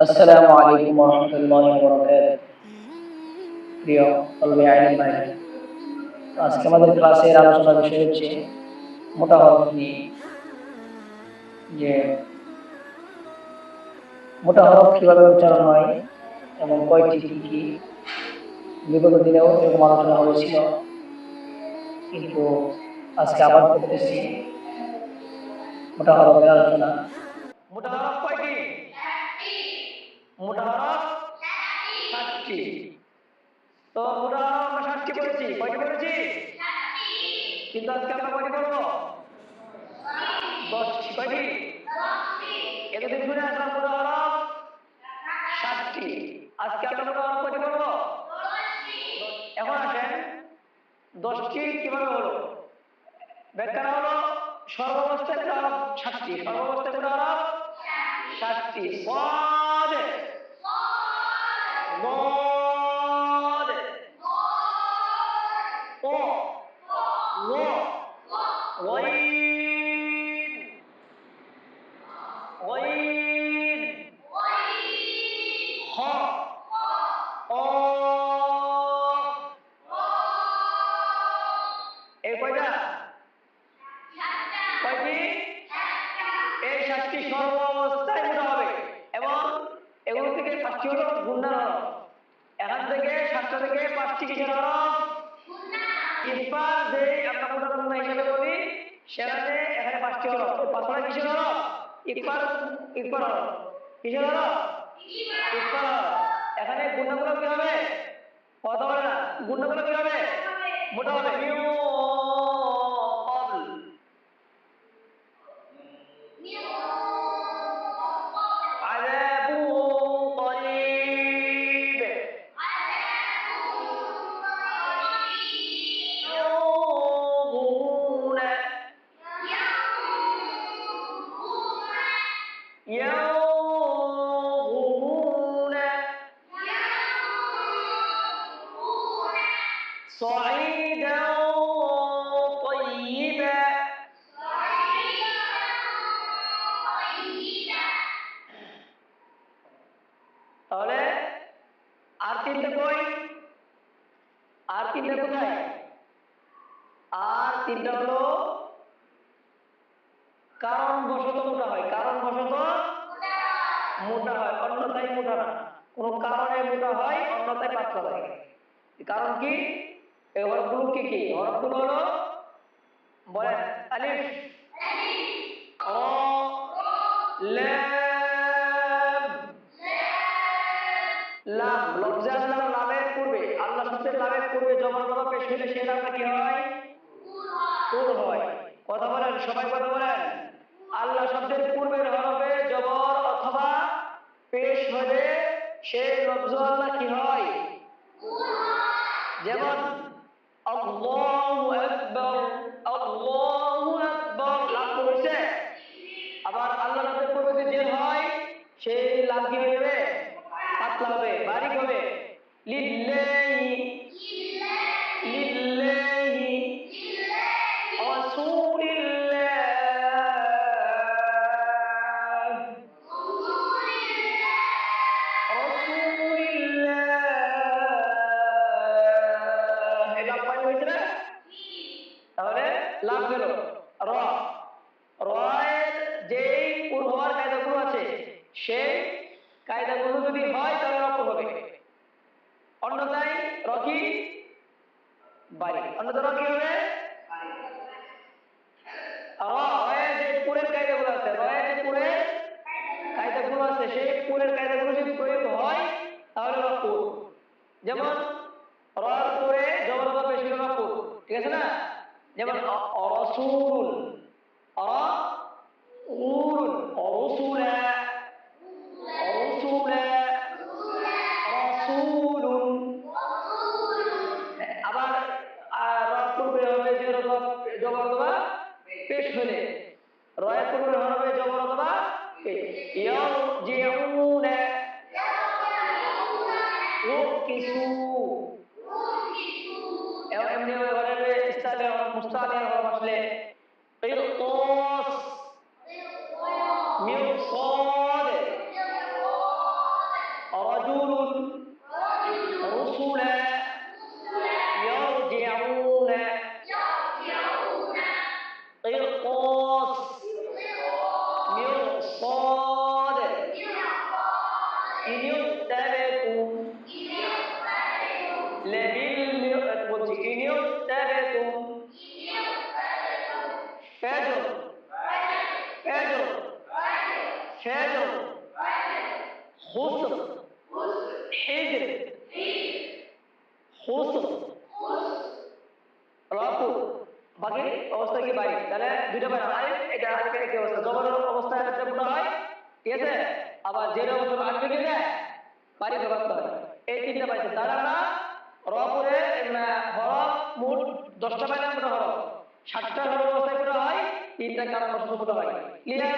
আসসালামু আলাইকুম ওয়া রাহমাতুল্লাহি ওয়া বারাকাতুহু। প্রিয় তলবে আইলিম ভাই, আজকে আমাদের ক্লাসের আলোচনার বিষয় হচ্ছে মোটা হরফ নিয়ে। যে মোটা হরফ কিভাবে উচ্চারণ হয় এবং কয়টি কি কি, বিগত দিনেও এরকম আলোচনা হয়েছিল, কিন্তু আজকে আবার করতেছি মোটা হরফের আলোচনা। মোটা হরফ কয়টি? মোটা হরফ 7টি। তো মোটা হরফ আমরা 7টি পড়েছি। কয়টি পড়েছি? কিন্তু আজকে আমরা কয়টি পড়বো? 10টি। কয়টি? এতদিন শুনে আসলাম মোটা হরফ 7টি। আজকে আমরা মোটা হরফ কয়টি পড়বো? এখন আসেন 10টি কিভাবে হলো? ব্যাখ্যা হলো সর্বাবস্থায় মোটা হরফ 7টি। সর্বাবস্থায় মোটা হরফ 7টি। صاد ضاد ط ظ غين غين خ قاف। এই কয়টা? কয়টি? এই 7টি সর্ব অবস্থায় মোটা হবে এবং এগুলো থেকে 5টি হলো গুণনার হরফ। এখান থেকে 7টা থেকে 5টি কিসের হরফ? ইরফা যে আমরা মোটা গুণনা হিসেবে বলি, সেখানে এখানে 5টি হরফ। 5টা কিসের হরফ? ইরফা ইরফা হরফ। কিসের হরফ? ইরফা হরফ। এখানে গুণনাগুলো কি হবে? কথা বলে না, গুণনাগুলো কি হবে? মোটা হবে। عذاب قريب ينظرون ينظرون صعيدا طيبا তাহলে আর তিনটা কই? আর তিনটা কোথায়? আর তিনটা হলো কারণ বশত মোটা হয়। কারণ বশত মোটা হয়, অন্যথায় মোটা না। কোন কারণে মোটা হয়, অন্যথায় পাতলা হয়। কারণ কি? এই হরফগুলো কি কি? হরফগুলো হলো, বলেন, আলিফ, র, লাম। লাম লফজে আল্লাহর লামের পূর্বে, আল্লাহ শব্দের লামের পূর্বে জবর অথবা পেশ হলে সেই লামটা কি হয়? কুল হয়। কথা বলেন সবাই, কথা বলেন। আল্লাহ শব্দের পূর্বের হরফে জবর অথবা পেশ হলে সেই লফজ আল্লাহ কি হয়? যেমন আল্লাহু আকবার, আল্লাহু আকবার, লাম হইছে। আবার আল্লাহ শব্দের পূর্বে যদি জের হয়, সেই লাম কি হয়ে যাবে? পাতলা হবে, বারিক হবে। লিল্লাহি লিল্লাহি রাসূলিল্লাহ রাসূলিল্লাহ। এই লাম পাই হয়েছে না? তাহলে লাম গেল। র, রয়ের যেই পূর্ব হওয়ার কায়দাগুলো আছে, সেই কায়দাগুলো যদি হয় তাহলে রক্ত হবে, অন্যথায় রকি বাড়ি, অন্যথায় রকি হবে। রয়ের যে পুরের কায়দাগুলো আছে, রয়ের যে পুরের কায়দাগুলো আছে, সেই পুরের কায়দাগুলো যদি প্রয়োগ হয় তাহলে রক্ত। যেমন রয়ের পরে জবর বা পেশ হলে রক্ত, ঠিক আছে না? যেমন রসুল, রসুলা, রসুলা, রসুলুন। আবার পূর্বে হবে যে জবর অথবা পেশ হলে, রয়ের পূর্বে হবে জবর অথবা পেশ। ইয়ারজিউনা ইউকিসু, এমনি হবে ইস্তালে মুস্তালে হরফ আসলে কিরতাস, মিরসাদ, حجر خسر حجر خسر রফু বাকি অবস্থা কি বাড়ি তাহলে দুটো বাড়ি আলিফ এটা আলিফের একই অবস্থা জবর অবস্থায় আলিফটা পুরো হয় ঠিক আছে আবার জের অবস্থা আলিফ কি যায় বাড়ি প্রকাশ হয় এই তিনটা পাইছে তার আমরা রফুরে হরফ মোট 10টা পাইলাম পুরো হরফ 60টা হরফ অবস্থায় পুরো হয় তিনটা কারণ অবস্থা পুরো হয় ক্লিয়ার